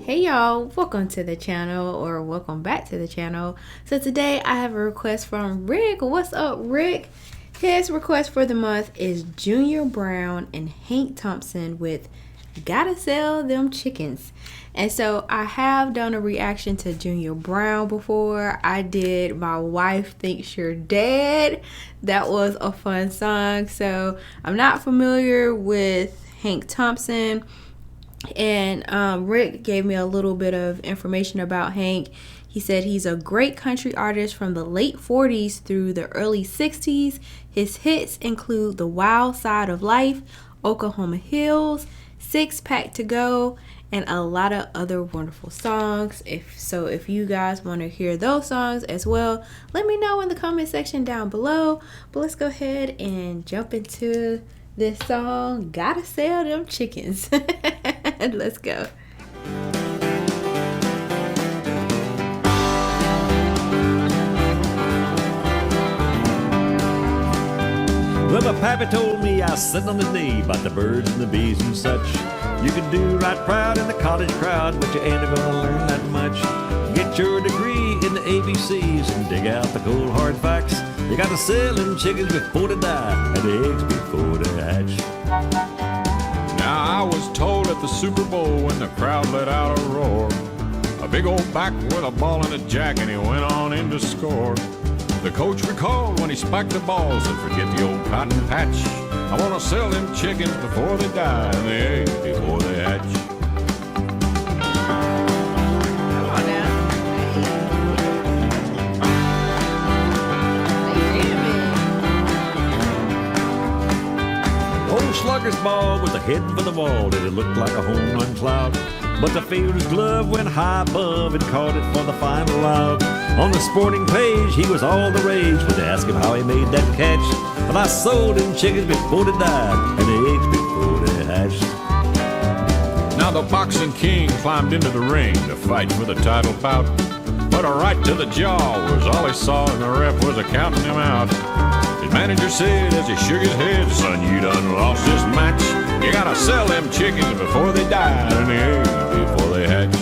Hey y'all, welcome to the channel, or welcome back to the channel. So today I have a request from Rick. What's up, Rick? His request for the month is Junior Brown and Hank Thompson with Gotta Sell Them Chickens. And so I have done a reaction to Junior Brown before. I did My Wife Thinks You're Dead. That was a fun song. So I'm not familiar with Hank Thompson. And Rick gave me a little bit of information about Hank. He said he's a great country artist from the late 40s through the early 60s. His hits include The Wild Side of Life, Oklahoma Hills, Six Pack to Go, and a lot of other wonderful songs. If you guys want to hear those songs as well, let me know in the comment section down below. But let's go ahead and jump into this song, Gotta Sell Them Chickens. Let's go. Well, my pappy told me I was sitting on his knee about the birds and the bees and such. You can do right proud in the college crowd, but you ain't gonna learn that much. Get your degree in the ABCs and dig out the cold hard facts. You gotta sell them chickens before they die, and the eggs before they hatch. Now I was told at the Super Bowl when the crowd let out a roar, a big old back with a ball and a jack, and he went on in to score. The coach recalled when he spiked the balls and forget the old cotton patch. I wanna sell them chickens before they die and the eggs before they hatch. Come on now. Old Slugger's ball was a head for the wall, and it looked like a home run cloud. But the fielder's glove went high above and caught it for the final out. On the sporting page, he was all the rage when they asked him how he made that catch. But I sold them chickens before they died, and the eggs before they hatched. Now the boxing king climbed into the ring to fight for the title bout, but a right to the jaw was all he saw, and the ref was counting him out. His manager said as he shook his head, "Son, you done lost this match. You gotta sell them chickens before they die, and the eggs before they hatch."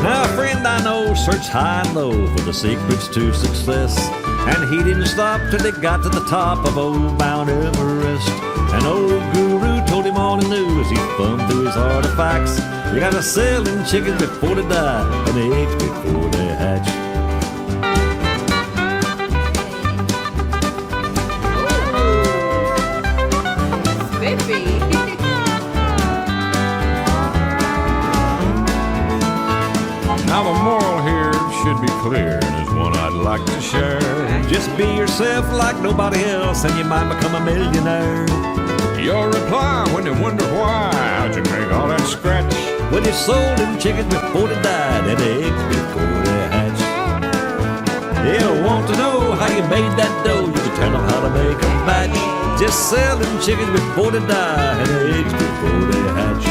Now a friend I know searched high and low for the secrets to success, and he didn't stop till they got to the top of old Mount Everest. An old guru told him all he knew as he thumbed through his artifacts. You gotta sell them chickens before they die, and the eggs before they hatch. Spiffy. Now the moral here should be clear, and is one I'd like to share. Just be yourself like nobody else, and you might become a millionaire. Your reply when they wonder why, how'd you make all that scratch? When you sold them chickens before they died, and the eggs before they hatch. They'll want to know how you made that dough. You can tell them how to make a batch. Just sell them chickens before they die, and the eggs before they hatch.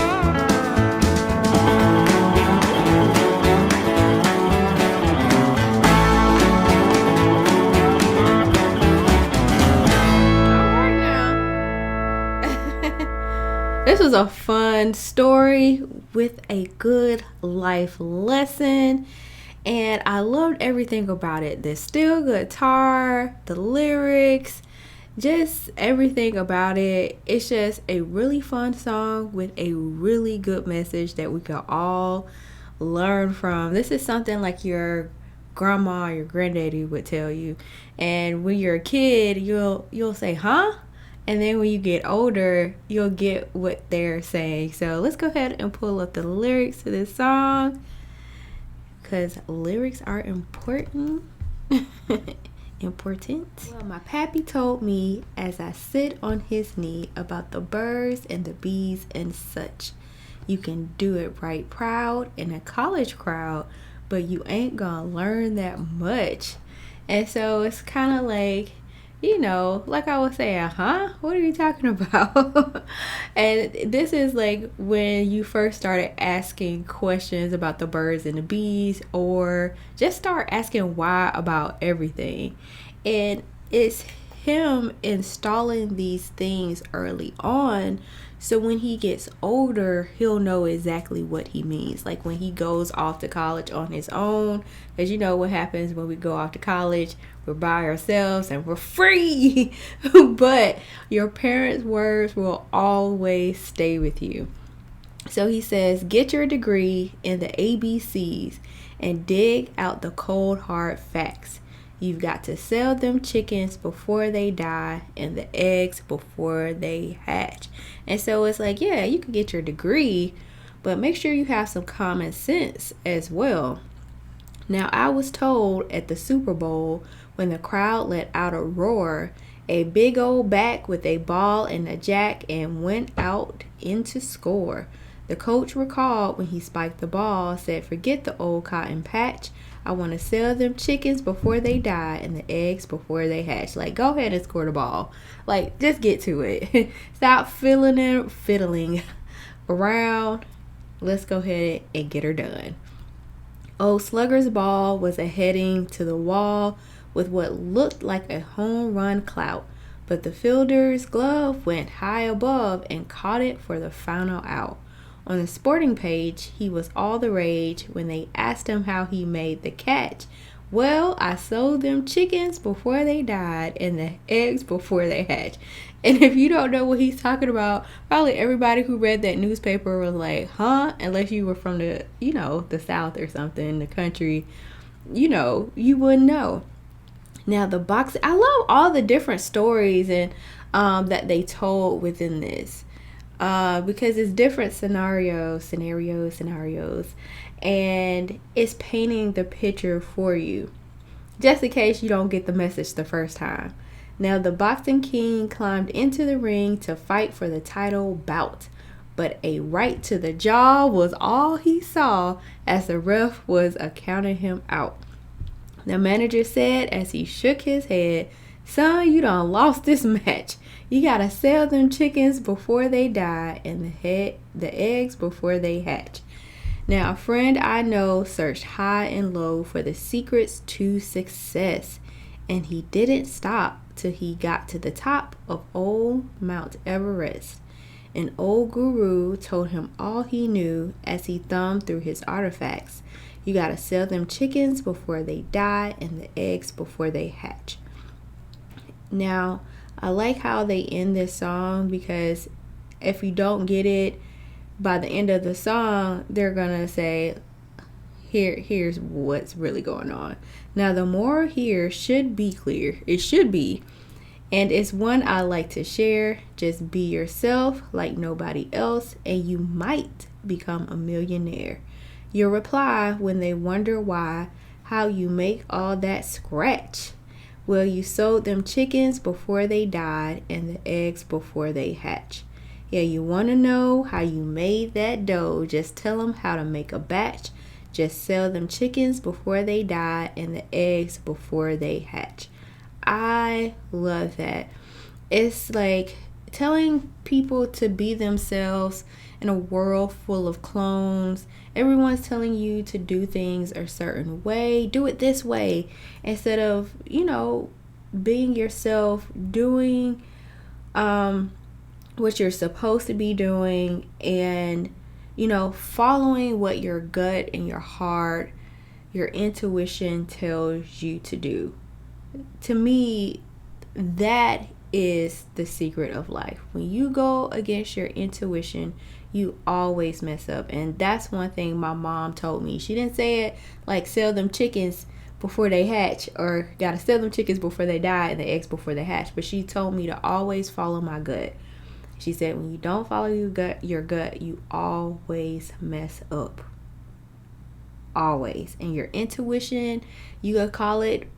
This was a fun story with a good life lesson, and I loved everything about it. The steel guitar, the lyrics, just everything about it. It's just a really fun song with a really good message that we can all learn from. This is something like your grandma or your granddaddy would tell you, and when you're a kid, you'll say, huh? And then when you get older, you'll get what they're saying. So let's go ahead and pull up the lyrics to this song, because lyrics are important. Well, my pappy told me as I sit on his knee about the birds and the bees and such. You can do it right proud in a college crowd, but you ain't gonna learn that much. And so it's kind of like, like I was saying, huh? What are you talking about? And this is like when you first started asking questions about the birds and the bees, or just start asking why about everything. And it's him installing these things early on, so when he gets older, he'll know exactly what he means. Like when he goes off to college on his own, because you know what happens when we go off to college, we're by ourselves and we're free. But your parents' words will always stay with you. So he says, get your degree in the ABCs and dig out the cold hard facts. You've got to sell them chickens before they die and the eggs before they hatch. And so it's like, yeah, you can get your degree, but make sure you have some common sense as well. Now, I was told at the Super Bowl, when the crowd let out a roar, a big old back with a ball and a jack and went out into score. The coach recalled when he spiked the ball, said, forget the old cotton patch. I want to sell them chickens before they die and the eggs before they hatch. Like, go ahead and score the ball. Like, just get to it. Stop fiddling around. Let's go ahead and get her done. Old Slugger's ball was heading to the wall with what looked like a home run clout, but the fielder's glove went high above and caught it for the final out. On the sporting page, he was all the rage when they asked him how he made the catch. Well, I sold them chickens before they died and the eggs before they hatched. And if you don't know what he's talking about, probably everybody who read that newspaper was like, huh? Unless you were from the South or something, the country, you wouldn't know. Now the box, I love all the different stories and that they told within this. Because it's different scenarios, and it's painting the picture for you, just in case you don't get the message the first time. Now, the boxing king climbed into the ring to fight for the title bout, but a right to the jaw was all he saw as the ref was counting him out. The manager said as he shook his head, son, you done lost this match. You gotta sell them chickens before they die and the eggs before they hatch. Now, a friend I know searched high and low for the secrets to success, and he didn't stop till he got to the top of old Mount Everest. An old guru told him all he knew as he thumbed through his artifacts. You gotta sell them chickens before they die and the eggs before they hatch. Now, I like how they end this song, because if you don't get it by the end of the song, they're gonna say, here's what's really going on. Now, the moral here should be clear. It should be. And it's one I like to share. Just be yourself like nobody else, and you might become a millionaire. Your reply when they wonder why, how you make all that scratch. Well, you sold them chickens before they died and the eggs before they hatch. Yeah, you want to know how you made that dough? Just tell them how to make a batch. Just sell them chickens before they die and the eggs before they hatch. I love that. It's like telling people to be themselves in a world full of clones. Everyone's telling you to do things a certain way. Do it this way. Instead of, being yourself, doing what you're supposed to be doing, and, following what your gut and your heart, your intuition tells you to do. To me, that is the secret of life. When you go against your intuition, you always mess up. And that's one thing my mom told me. She didn't say it like sell them chickens before they hatch, or gotta sell them chickens before they die and the eggs before they hatch. But she told me to always follow my gut. She said when you don't follow your gut, you always mess up. Always. And your intuition, you could call it,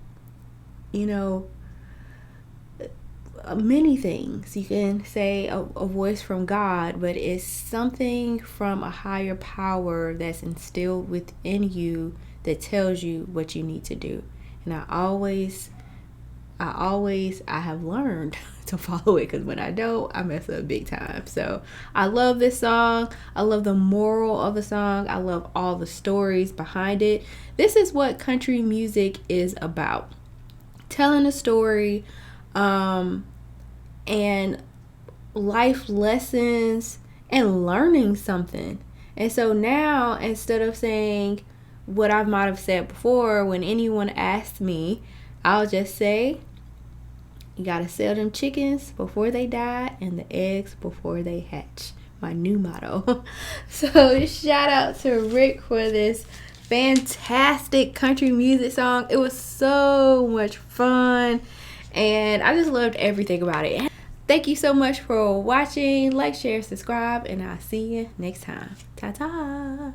many things. You can say a voice from God, but it's something from a higher power that's instilled within you that tells you what you need to do. And I always I have learned to follow it, because when I don't, I mess up big time. So I love this song. I love the moral of the song. I love all the stories behind it. This is what country music is about: telling a story, and life lessons, and learning something. And so now, instead of saying what I might have said before, when anyone asks me, I'll just say, you gotta sell them chickens before they die and the eggs before they hatch. My new motto. So shout out to Rick for this fantastic country music song. It was so much fun, and I just loved everything about it. Thank you so much for watching. Like, share, subscribe, and I'll see you next time. Ta-ta.